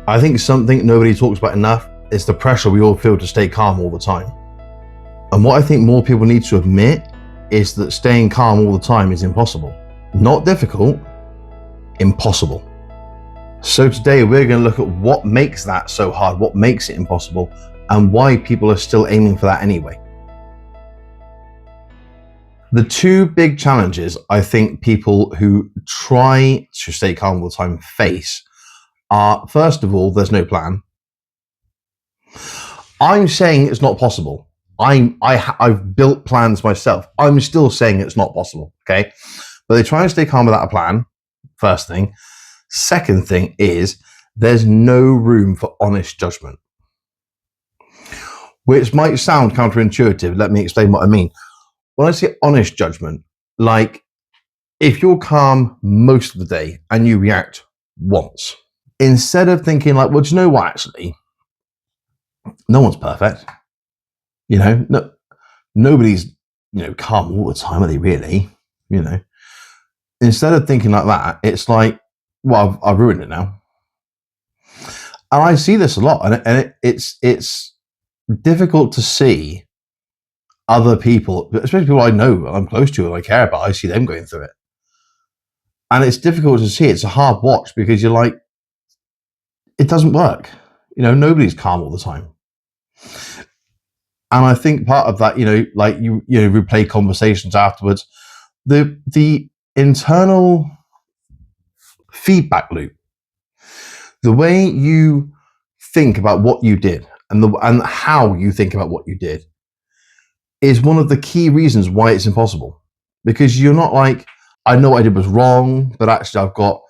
I think something nobody talks about enough is the pressure we all feel to stay calm all the time. And what I think more people need to admit is that staying calm all the time is impossible. Not difficult, impossible. So today we're going to look at what makes that so hard, what makes it impossible, and why people are still aiming for that anyway. The two big challenges I think people who try to stay calm all the time face are, first of all, there's no plan. I'm saying it's not possible. I've built plans myself. I'm still saying it's not possible, okay? But they try and stay calm without a plan, first thing. Second thing is there's no room for honest judgment. Which might sound counterintuitive. Let me explain what I mean. When I say honest judgment, like if you're calm most of the day and you react once, instead of thinking like, well, do you know what, actually, no one's perfect. Nobody's, calm all the time, are they really? Instead of thinking like that, it's like, well, I've ruined it now. And I see this a lot, and it's difficult to see other people, especially people I know, I'm close to, and I care about. I see them going through it, and it's difficult to see. It's a hard watch because you're like, it doesn't work. Nobody's calm all the time. And I think part of that, like you replay conversations afterwards, the internal feedback loop, the way you think about what you did and how you think about what you did is one of the key reasons why it's impossible. Because you're not like, I know what I did was wrong, but actually I've got,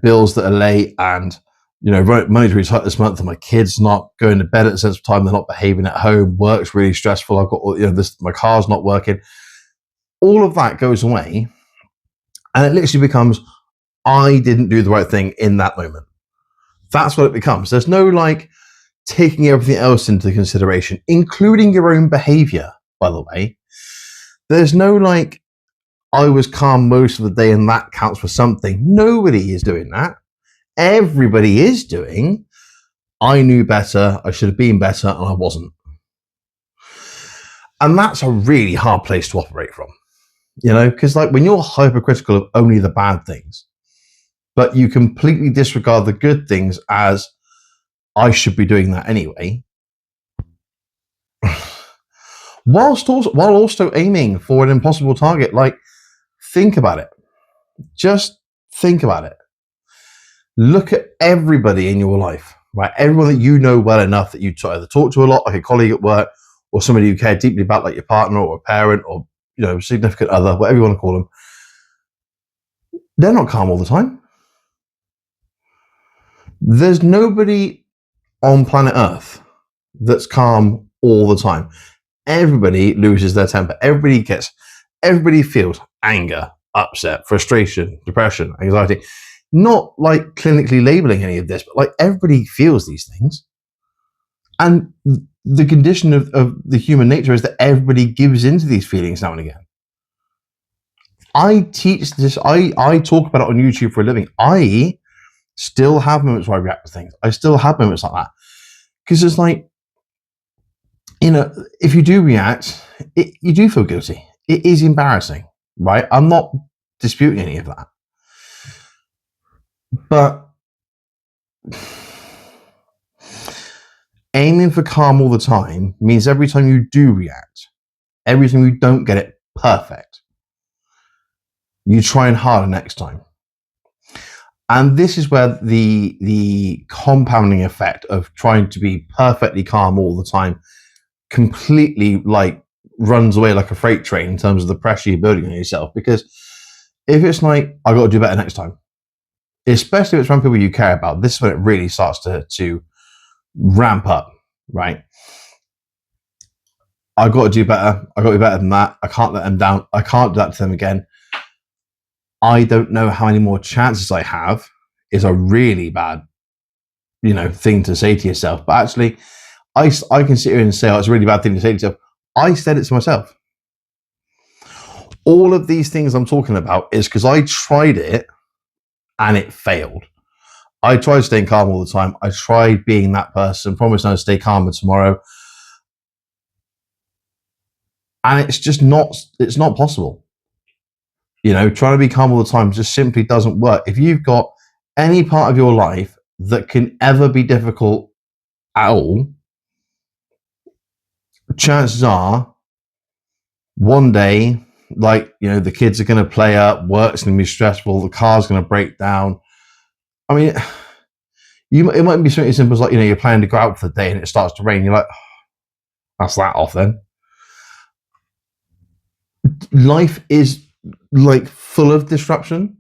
bills that are late and, money's really tight this month and my kid's not going to bed at a sensible time. They're not behaving at home. Work's really stressful. I've got, my car's not working. All of that goes away. And it literally becomes, I didn't do the right thing in that moment. That's what it becomes. There's no like taking everything else into consideration, including your own behavior, by the way. There's no like, I was calm most of the day and that counts for something. Nobody is doing that. Everybody is doing, I knew better, I should have been better, and I wasn't. And that's a really hard place to operate from, because like when you're hypercritical of only the bad things, but you completely disregard the good things as, I should be doing that anyway, while also aiming for an impossible target. Like, think about it. Just think about it. Look at everybody in your life, right? Everyone that you know well enough that you either talk to a lot, like a colleague at work, or somebody you care deeply about, like your partner or a parent or, significant other, whatever you want to call them. They're not calm all the time. There's nobody on planet Earth that's calm all the time. Everybody loses their temper. Everybody feels anger, upset, frustration, depression, anxiety. Not like clinically labeling any of this, but like everybody feels these things. And the condition of the human nature is that everybody gives into these feelings now and again. I teach this, I talk about it on YouTube for a living. I still have moments where I react to things. I still have moments like that. Because it's like, if you do react, you do feel guilty. It is embarrassing, right? I'm not disputing any of that. But aiming for calm all the time means every time you do react, every time you don't get it perfect, you try and harder next time. And this is where the compounding effect of trying to be perfectly calm all the time completely like runs away like a freight train in terms of the pressure you're building on yourself. Because if it's like, I got to do better next time, especially if it's from people you care about, this is when it really starts to ramp up, right? I got to do better. I got to be better than that. I can't let them down. I can't do that to them again. I don't know how many more chances I have is a really bad, thing to say to yourself. But actually, I can sit here and say, oh, it's a really bad thing to say to yourself. I said it to myself. All of these things I'm talking about is because I tried it and it failed. I tried staying calm all the time. I tried being that person, promised I'd stay calmer tomorrow. And it's not possible. Trying to be calm all the time just simply doesn't work. If you've got any part of your life that can ever be difficult at all, chances are one day, the kids are going to play up, work's going to be stressful, the car's going to break down. I mean, it might be something as simple as you're planning to go out for the day and it starts to rain. You're like, that's that off then. Life is full of disruption.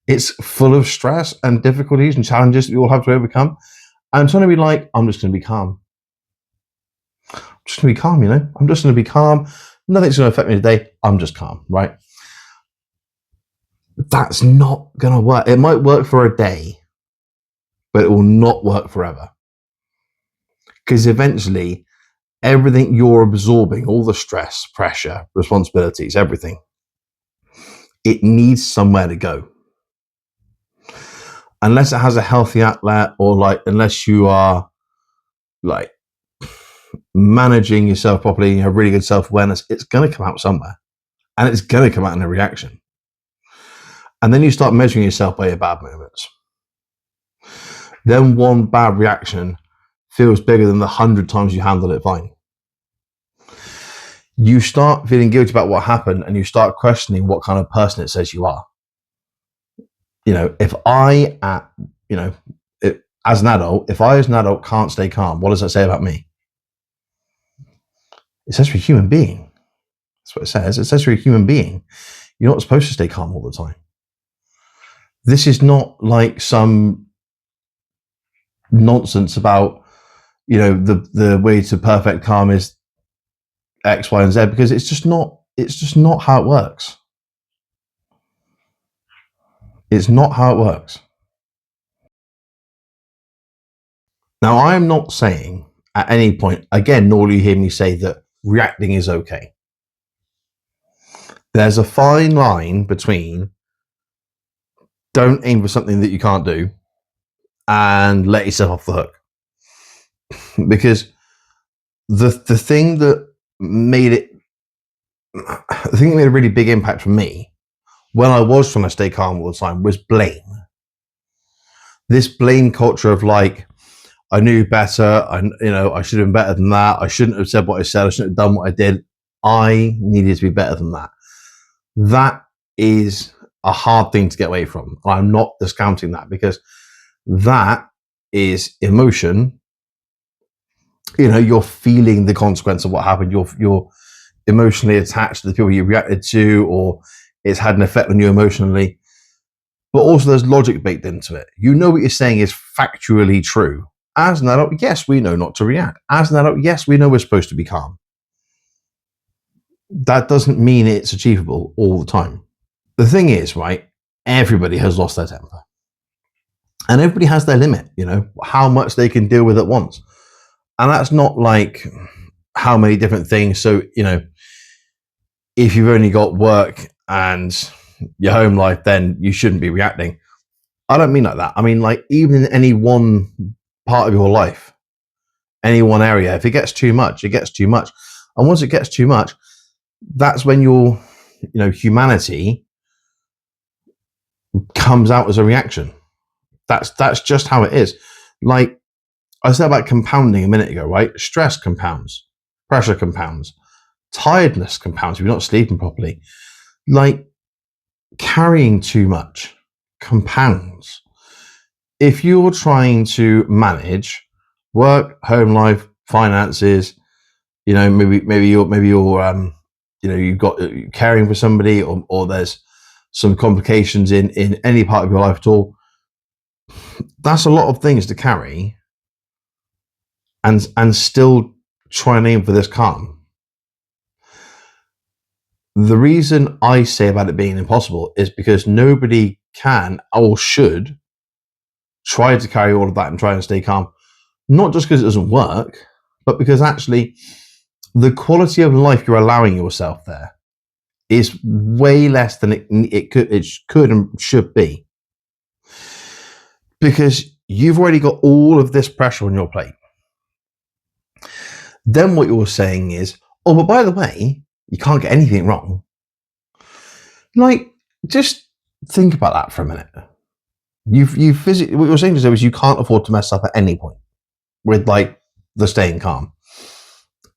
It's full of stress and difficulties and challenges that we all have to overcome. And trying to be I'm just going to be calm. I'm just going to be calm, I'm just going to be calm. Nothing's going to affect me today. I'm just calm, right? That's not going to work. It might work for a day, but it will not work forever. Because eventually, everything you're absorbing, all the stress, pressure, responsibilities, everything, it needs somewhere to go. Unless it has a healthy outlet, or unless you are managing yourself properly and you have really good self-awareness, it's going to come out somewhere, and it's going to come out in a reaction. And then you start measuring yourself by your bad moments. Then one bad reaction feels bigger than the 100 times you handled it fine. You start feeling guilty about what happened, and you start questioning what kind of person it says you are. If I, as an adult can't stay calm, what does that say about me? It says you're a human being. That's what it says. It says you're a human being. You're not supposed to stay calm all the time. This is not some nonsense about, the way to perfect calm is X, Y, and Z, because it's just not how it works. It's not how it works. Now, I am not saying at any point, again, nor will you hear me say that reacting is okay. There's a fine line between don't aim for something that you can't do and let yourself off the hook. Because the thing that made a really big impact for me when I was trying to stay calm all the time was blame. This blame culture of I knew better. I should have been better than that. I shouldn't have said what I said. I shouldn't have done what I did. I needed to be better than that. That is a hard thing to get away from. I'm not discounting that, because that is emotion. You're feeling the consequence of what happened. You're emotionally attached to the people you reacted to, or it's had an effect on you emotionally. But also there's logic baked into it. What you're saying is factually true. As an adult, yes, we know not to react. As an adult, yes, we know we're supposed to be calm. That doesn't mean it's achievable all the time. The thing is, right, everybody has lost their temper. And everybody has their limit, how much they can deal with at once. And that's not how many different things. So, if you've only got work and your home life, then you shouldn't be reacting. I don't mean like that. I mean, even in any one part of your life, any one area, if it gets too much, it gets too much. And once it gets too much, that's when your, humanity comes out as a reaction. That's just how it is. I said about compounding a minute ago, right? Stress compounds, pressure compounds, tiredness compounds if you're not sleeping properly. Carrying too much compounds. If you're trying to manage work, home life, finances, maybe you're you've got caring for somebody, or there's some complications in any part of your life at all. That's a lot of things to carry, and still try and aim for this calm. The reason I say about it being impossible is because nobody can or should try to carry all of that and try and stay calm. Not just because it doesn't work, but because actually the quality of life you're allowing yourself there is way less than it could and should be. Because you've already got all of this pressure on your plate. Then what you're saying is, oh, but by the way, you can't get anything wrong. Like, just think about that for a minute. You physically, what you're saying to is you can't afford to mess up at any point with like the staying calm.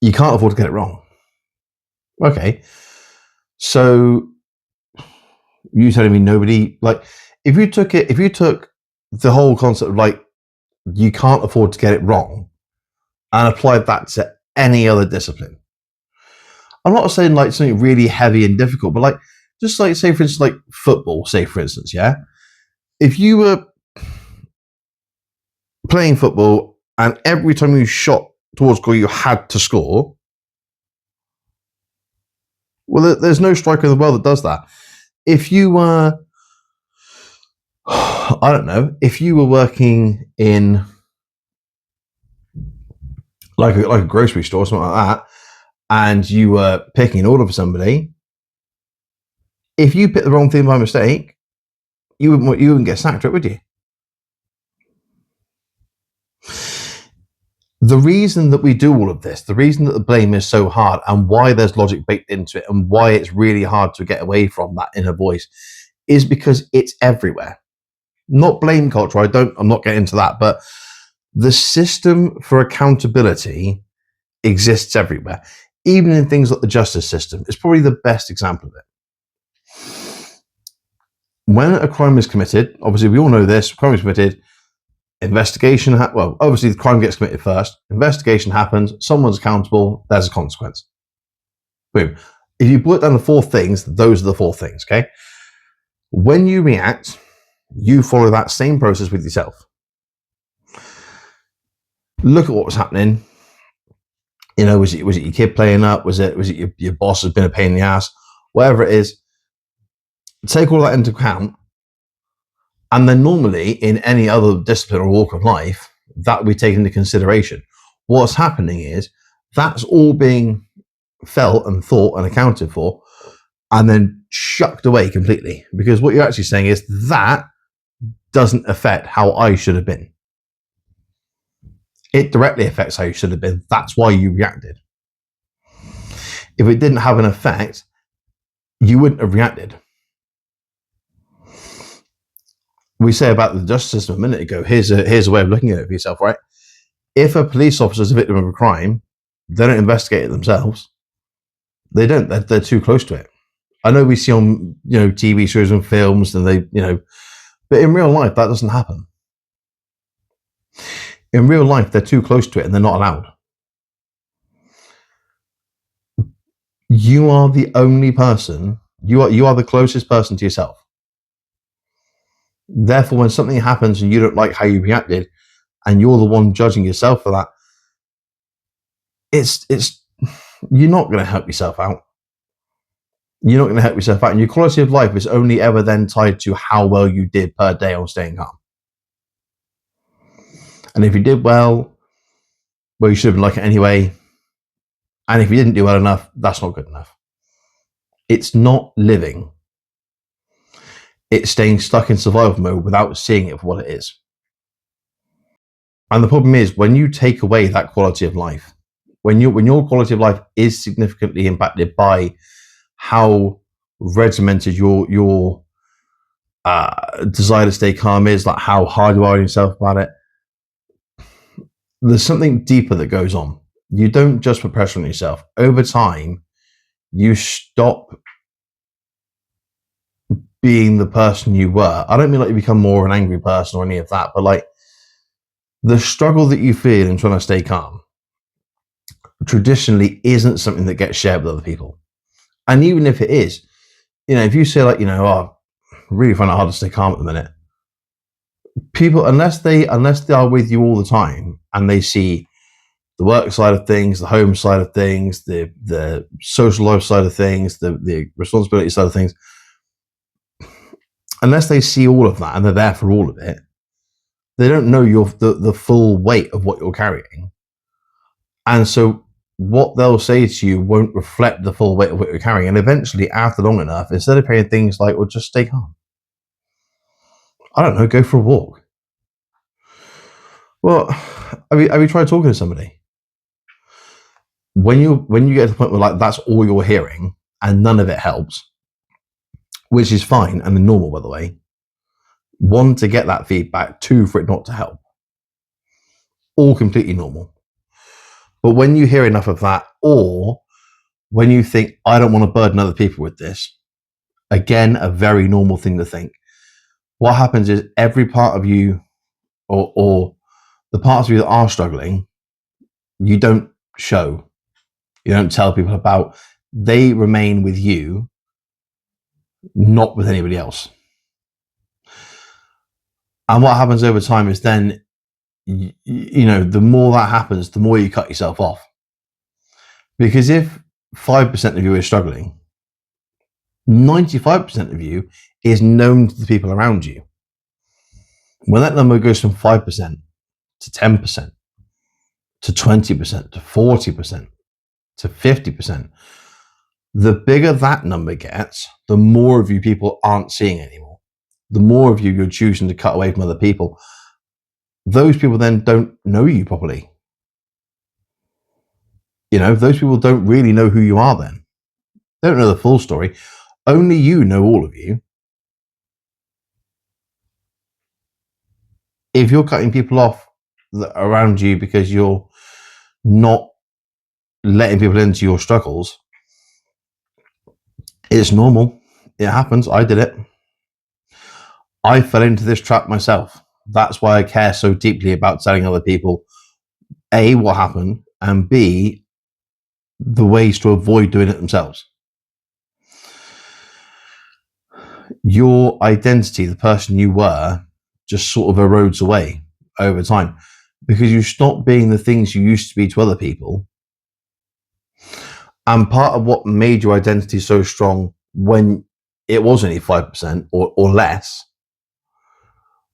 You can't afford to get it wrong. Okay, so you telling me nobody, like, if you took the whole concept of like you can't afford to get it wrong and applied that to any other discipline. I'm not saying like something really heavy and difficult, but like just like say for instance like football, say for instance, yeah. If you were playing football and every time you shot towards goal you had to score, well, there's no striker in the world that does that. If you were, I don't know, if you were working in like a grocery store or something like that, and you were picking an order for somebody, if you picked the wrong thing by mistake, you wouldn't get sacked, right, would you? The reason that we do all of this, the reason that the blame is so hard and why there's logic baked into it and why it's really hard to get away from that inner voice is because it's everywhere. Not blame culture, I'm not getting into that, but the system for accountability exists everywhere. Even in things like the justice system, it's probably the best example of it. When a crime is committed, obviously we all know this, crime is committed, investigation, well, obviously the crime gets committed first, investigation happens, someone's accountable, there's a consequence. Boom. If you put down the four things, those are the four things, okay? When you react, you follow that same process with yourself. Look at what was happening. You know, was it your kid playing up? Was it your boss has been a pain in the ass? Whatever it is, take all that into account. And then normally in any other discipline or walk of life, that will be taken into consideration. What's happening is that's all being felt and thought and accounted for and then shucked away completely. Because what you're actually saying is that doesn't affect how I should have been. It directly affects how you should have been. That's why you reacted. If it didn't have an effect, you wouldn't have reacted. We say about the justice system a minute ago, here's a way of looking at it for yourself, right? If a police officer is a victim of a crime, they don't investigate it themselves. They don't. They're too close to it. I know we see on TV shows and films, and but in real life that doesn't happen. In real life, they're too close to it, and they're not allowed. You are the only person. You are the closest person to yourself. Therefore, when something happens and you don't like how you reacted, and you're the one judging yourself for that, it's you're not going to help yourself out. You're not going to help yourself out, and your quality of life is only ever then tied to how well you did per day on staying calm. And if you did well, you should have been like it anyway. And if you didn't do well enough, that's not good enough. It's not living. It's staying stuck in survival mode without seeing it for what it is. And the problem is when you take away that quality of life, when your quality of life is significantly impacted by how regimented your desire to stay calm is, like how hard you are on yourself about it, there's something deeper that goes on. You don't just put pressure on yourself. Over time, you stop being the person you were. I don't mean like you become more of an angry person or any of that, but like the struggle that you feel in trying to stay calm traditionally isn't something that gets shared with other people. And even if it is, if you say like, I really find it hard to stay calm at the minute, people, unless they are with you all the time and they see the work side of things, the home side of things, the social life side of things, the responsibility side of things, unless they see all of that and they're there for all of it, they don't know the full weight of what you're carrying. And so what they'll say to you won't reflect the full weight of what you're carrying. And eventually, after long enough, instead of hearing things like, well, just stay calm, I don't know, go for a walk. Well, have you tried talking to somebody? When you get to the point where like that's all you're hearing and none of it helps, which is fine and normal, by the way. One, to get that feedback. Two, for it not to help. All completely normal. But when you hear enough of that, or when you think, I don't want to burden other people with this, again, a very normal thing to think. What happens is every part of you, or the parts of you that are struggling, you don't show, you don't tell people about. They remain with you, not with anybody else. And what happens over time is then, the more that happens, the more you cut yourself off. Because if 5% of you is struggling, 95% of you is known to the people around you. When that number goes from 5% to 10% to 20% to 40% to 50%, the bigger that number gets, the more of you people aren't seeing anymore. The more of you you're choosing to cut away from other people. Those people then don't know you properly. Those people don't really know who you are then. They don't know the full story. Only you know all of you. If you're cutting people off around you because you're not letting people into your struggles, it's normal. It happens. I did it. I fell into this trap myself. That's why I care so deeply about telling other people, A, what happened, and B, the ways to avoid doing it themselves. Your identity, the person you were, just sort of erodes away over time because you stop being the things you used to be to other people. And part of what made your identity so strong when it was only 5% or less,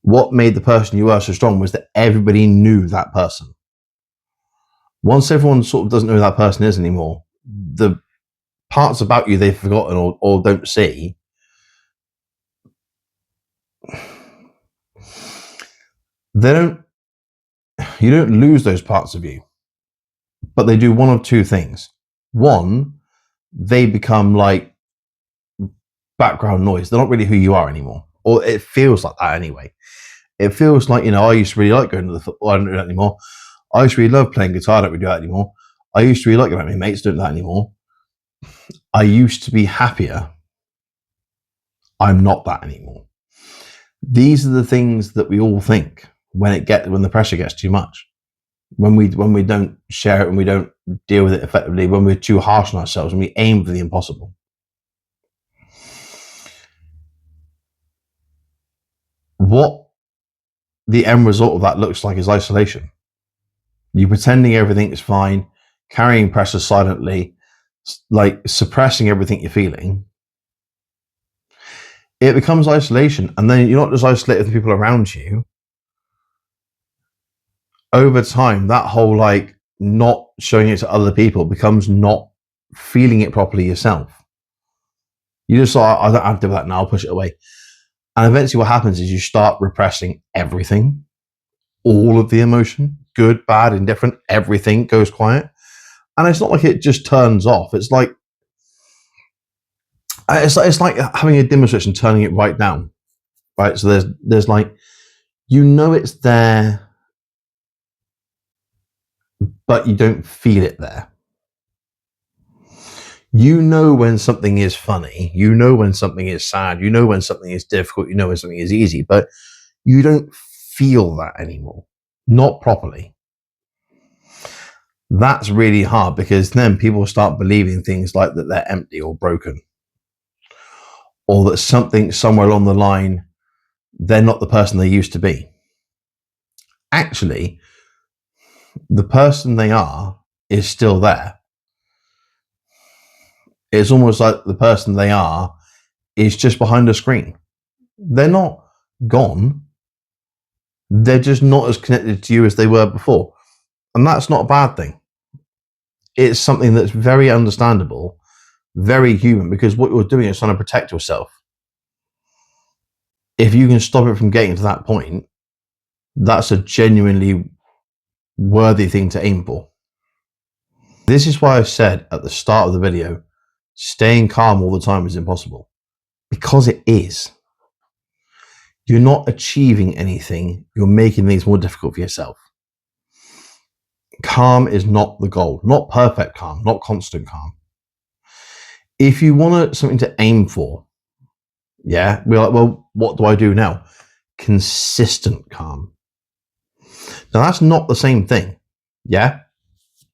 what made the person you were so strong was that everybody knew that person. Once everyone sort of doesn't know who that person is anymore, the parts about you they've forgotten or don't see, you don't lose those parts of you, but they do one of two things. One, they become like background noise. They're not really who you are anymore, or it feels like that anyway. It feels like, I used to really like going to the football. I don't do that anymore. I used to really love playing guitar. I don't really do that anymore. I used to really like going out with my mates. Don't do that anymore. I used to be happier. I'm not that anymore. These are the things that we all think when the pressure gets too much. When we don't share it, when we don't deal with it effectively, when we're too harsh on ourselves, when we aim for the impossible. What the end result of that looks like is isolation. You pretending everything is fine, carrying pressure silently, like suppressing everything you're feeling. It becomes isolation, and then you're not just isolated with people around you. Over time, that whole like not showing it to other people becomes not feeling it properly yourself. You just thought, I don't have to do that now, I'll push it away. And eventually what happens is you start repressing everything, all of the emotion, good, bad, indifferent, everything goes quiet. And it's not like it just turns off. It's like having a dimmer switch and turning it right down, right? So there's like, it's there, but you don't feel it there. You know when something is funny, you know when something is sad, you know when something is difficult, you know when something is easy, but you don't feel that anymore, not properly. That's really hard because then people start believing things like that they're empty or broken, or that something somewhere along the line, they're not the person they used to be. Actually, the person they are is still there. It's almost like the person they are is just behind a screen. They're not gone. They're just not as connected to you as they were before. And that's not a bad thing. It's something that's very understandable, very human, because what you're doing is trying to protect yourself. If you can stop it from getting to that point, that's a genuinely worthy thing to aim for. This is why I said at the start of the video, staying calm all the time is impossible. Because it is. You're not achieving anything. You're making things more difficult for yourself. Calm is not the goal. Not perfect calm, not constant calm. If you want something to aim for, yeah, we're like, well, what do I do now? Consistent calm. Now, that's not the same thing. Yeah?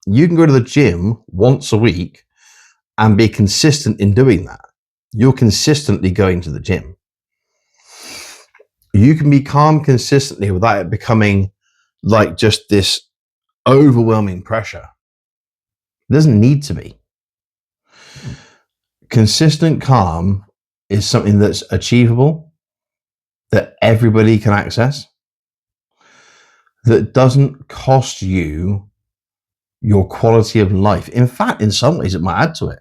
You can go to the gym once a week and be consistent in doing that. You're consistently going to the gym. You can be calm consistently without it becoming like just this overwhelming pressure. It doesn't need to be. Consistent calm is something that's achievable, that everybody can access, that doesn't cost you your quality of life. In fact, in some ways, it might add to it.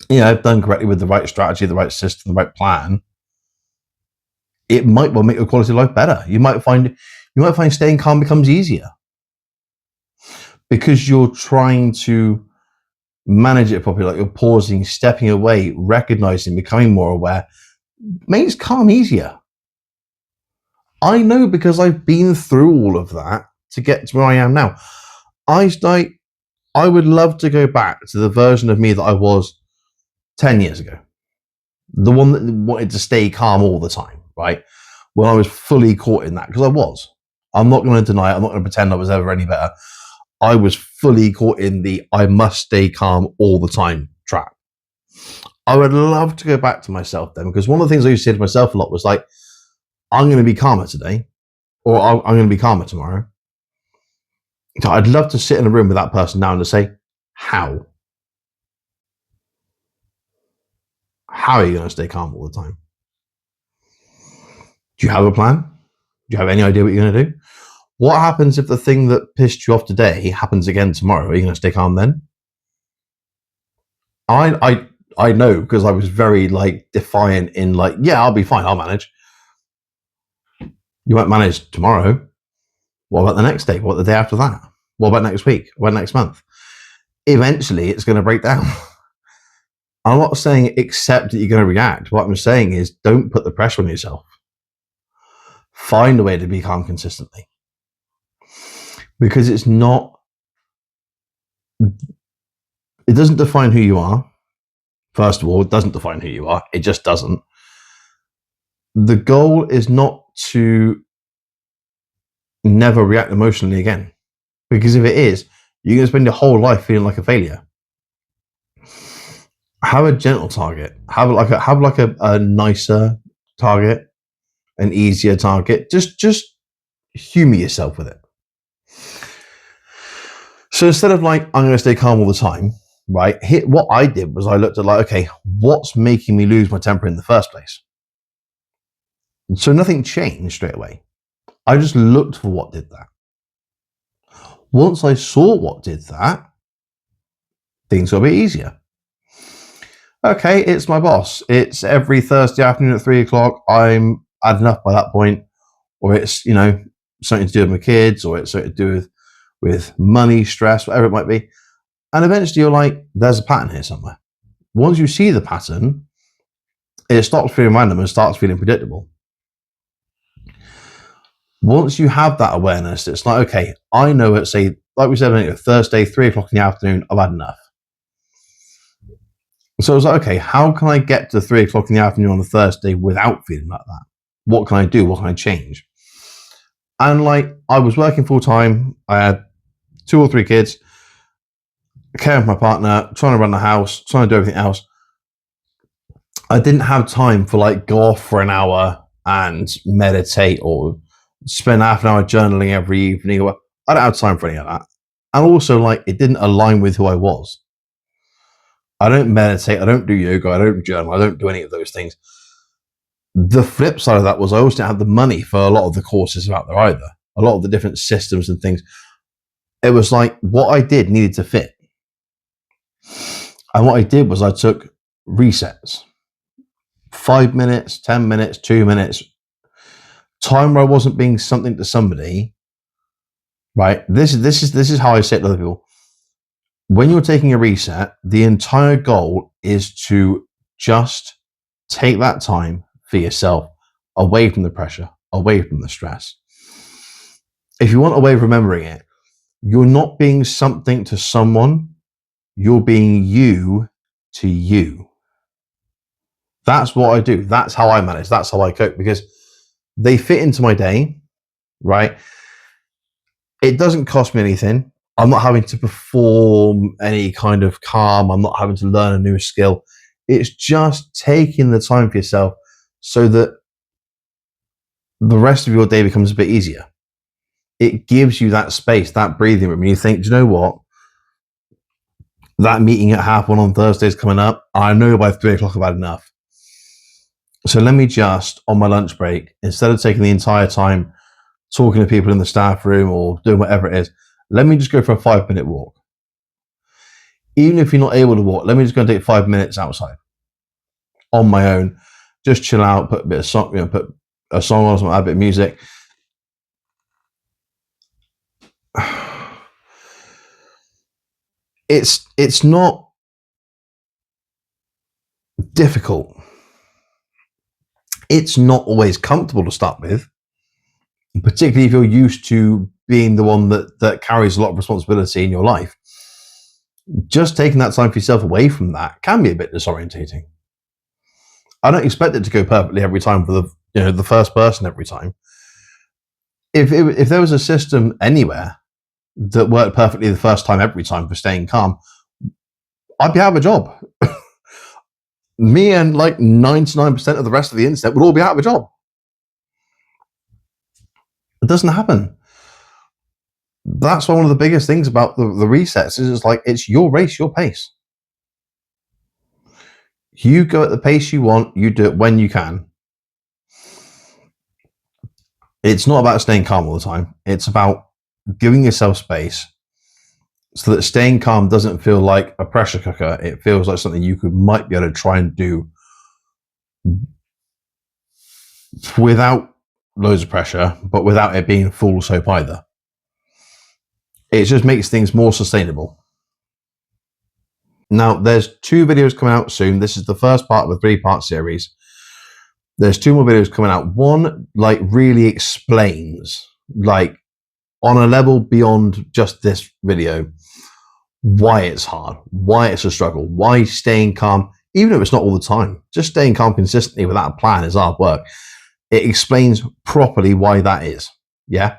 You know, done correctly with the right strategy, the right system, the right plan, it might well make your quality of life better. You might find staying calm becomes easier because you're trying to manage it properly, like you're pausing, stepping away, recognizing, becoming more aware, makes calm easier. I know because I've been through all of that to get to where I am now. I would love to go back to the version of me that I was 10 years ago. The one that wanted to stay calm all the time, right? When I was fully caught in that, because I was. I'm not going to deny it. I'm not going to pretend I was ever any better. I was fully caught in the I must stay calm all the time trap. I would love to go back to myself then, because one of the things I used to say to myself a lot was like, I'm going to be calmer today, or I'm going to be calmer tomorrow. So I'd love to sit in a room with that person now and to say, how? How are you going to stay calm all the time? Do you have a plan? Do you have any idea what you're going to do? What happens if the thing that pissed you off today happens again tomorrow? Are you going to stay calm then? I know, because I was very like defiant in like, yeah, I'll be fine. I'll manage. You won't manage tomorrow. What about the next day? What the day after that? What about next week? What about next month? Eventually, it's going to break down. I'm not saying accept that you're going to react. What I'm saying is don't put the pressure on yourself. Find a way to be calm consistently. Because it's not, it doesn't define who you are. First of all, it doesn't define who you are. It just doesn't. The goal is not to never react emotionally again. Because if it is, you're going to spend your whole life feeling like a failure. Have a gentle target. Have like a nicer target, an easier target. Just humor yourself with it. So instead of like, I'm going to stay calm all the time, right? What I did was I looked at like, okay, what's making me lose my temper in the first place? So nothing changed straight away. I just looked for what did that. Once I saw what did that, things got a bit easier. Okay, it's my boss. It's every Thursday afternoon at 3:00. I'm had enough by that point. Or it's, something to do with my kids, or it's something to do with money, stress, whatever it might be. And eventually you're like, there's a pattern here somewhere. Once you see the pattern, it stops feeling random and starts feeling predictable. Once you have that awareness, it's like, okay, I know it's like we said earlier, Thursday, 3:00 in the afternoon, I've had enough. So I was like, okay, how can I get to 3:00 in the afternoon on a Thursday without feeling like that? What can I do? What can I change? And like, I was working full time. I had 2 or 3 kids, caring for my partner, trying to run the house, trying to do everything else. I didn't have time for like go off for an hour and meditate or spend half an hour journaling every evening. I don't have time for any of that. And also, like, it didn't align with who I was. I don't meditate. I don't do yoga. I don't journal. I don't do any of those things. The flip side of that was I also didn't have the money for a lot of the courses out there either. A lot of the different systems and things. It was like what I did needed to fit. And what I did was I took resets. 5 minutes, 10 minutes, 2 minutes. Time where I wasn't being something to somebody right? This is how I say it to other people. When you're taking a reset, the entire goal is to just take that time for yourself, away from the pressure, away from the stress. If you want a way of remembering it, you're not being something to someone, you're being you to you. That's what I do. That's how I manage. That's how I cope, because they fit into my day, right? It doesn't cost me anything. I'm not having to perform any kind of calm. I'm not having to learn a new skill. It's just taking the time for yourself so that the rest of your day becomes a bit easier. It gives you that space, that breathing room. And you think, do you know what? That meeting at 1:30 on Thursday is coming up. I know by 3:00 I've had enough. So let me just, on my lunch break, instead of taking the entire time talking to people in the staff room or doing whatever it is, let me just go for a 5-minute walk. Even if you're not able to walk, let me just go and take 5 minutes outside on my own. Just chill out, put a bit of song, put a song on, add a bit of music. It's not difficult. It's not always comfortable to start with, particularly if you're used to being the one that carries a lot of responsibility in your life. Just taking that time for yourself away from that can be a bit disorientating. I don't expect it to go perfectly every time for the first person every time. If there was a system anywhere that worked perfectly the first time every time for staying calm, I'd be out of a job. Me and like 99% of the rest of the internet would all be out of a job. It doesn't happen. That's one of the biggest things about the resets is it's your race, your pace. You go at the pace you want, you do it when you can. It's not about staying calm all the time. It's about giving yourself space so that staying calm doesn't feel like a pressure cooker. It feels like something you might be able to try and do without loads of pressure, but without it being full soap either. It just makes things more sustainable. Now, there's 2 videos coming out soon. This is the first part of a 3-part series. There's 2 more videos coming out. One really explains, on a level beyond just this video, why it's hard, why it's a struggle, why staying calm, even if it's not all the time, just staying calm consistently without a plan is hard work. It explains properly why that is. Yeah.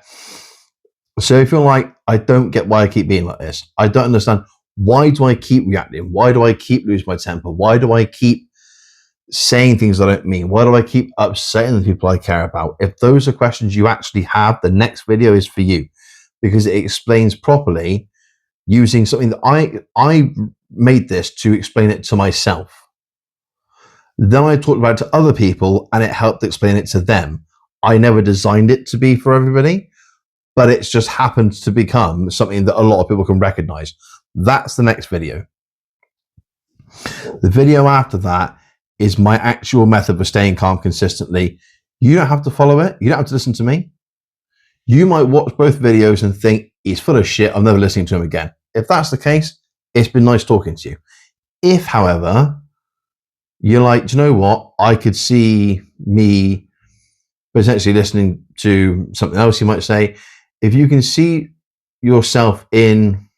So if you're like, I don't get why I keep being like this, I don't understand, why do I keep reacting? Why do I keep losing my temper? Why do I keep saying things I don't mean? Why do I keep upsetting the people I care about? If those are questions you actually have, the next video is for you, because it explains properly using something that I made this to explain it to myself. Then I talked about it to other people and it helped explain it to them. I never designed it to be for everybody, but it's just happened to become something that a lot of people can recognize. That's the next video. The video after that is my actual method for staying calm consistently. You don't have to follow it. You don't have to listen to me. You might watch both videos and think, he's full of shit, I'm never listening to him again. If that's the case, it's been nice talking to you. If, however, you're like, do you know what? I could see me potentially listening to something else, you might say, if you can see yourself in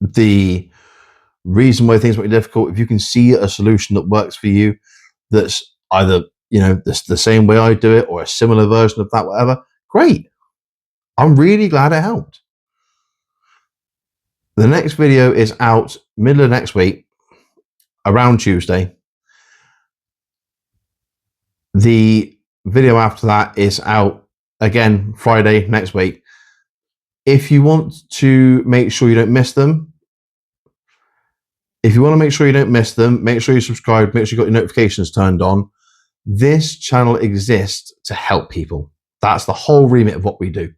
the reason why things might be difficult, if you can see a solution that works for you, that's either, the same way I do it or a similar version of that, whatever, great. I'm really glad it helped. The next video is out middle of next week, around Tuesday. The video after that is out again Friday next week. If you want to make sure you don't miss them, make sure you subscribe, make sure you got your notifications turned on. This channel exists to help people. That's the whole remit of what we do.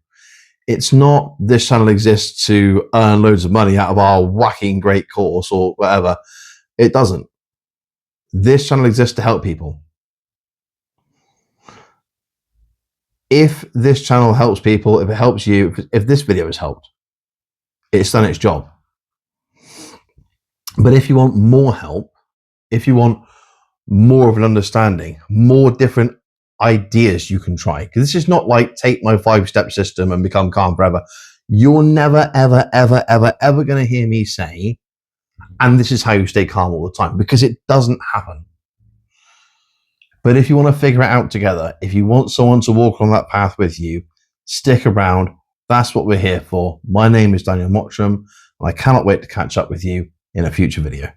It's not this channel exists to earn loads of money out of our whacking great course or whatever. It doesn't. This channel exists to help people. If this channel helps people, if it helps you, if this video has helped, it's done its job. But if you want more help, if you want more of an understanding, more different ideas you can try, because this is not like take my 5-step system and become calm forever. You're never, ever, ever, ever, ever going to hear me say, and this is how you stay calm all the time, because it doesn't happen. But if you want to figure it out together, if you want someone to walk on that path with you, stick around. That's what we're here for. My name is Daniel Mottram, and I cannot wait to catch up with you in a future video.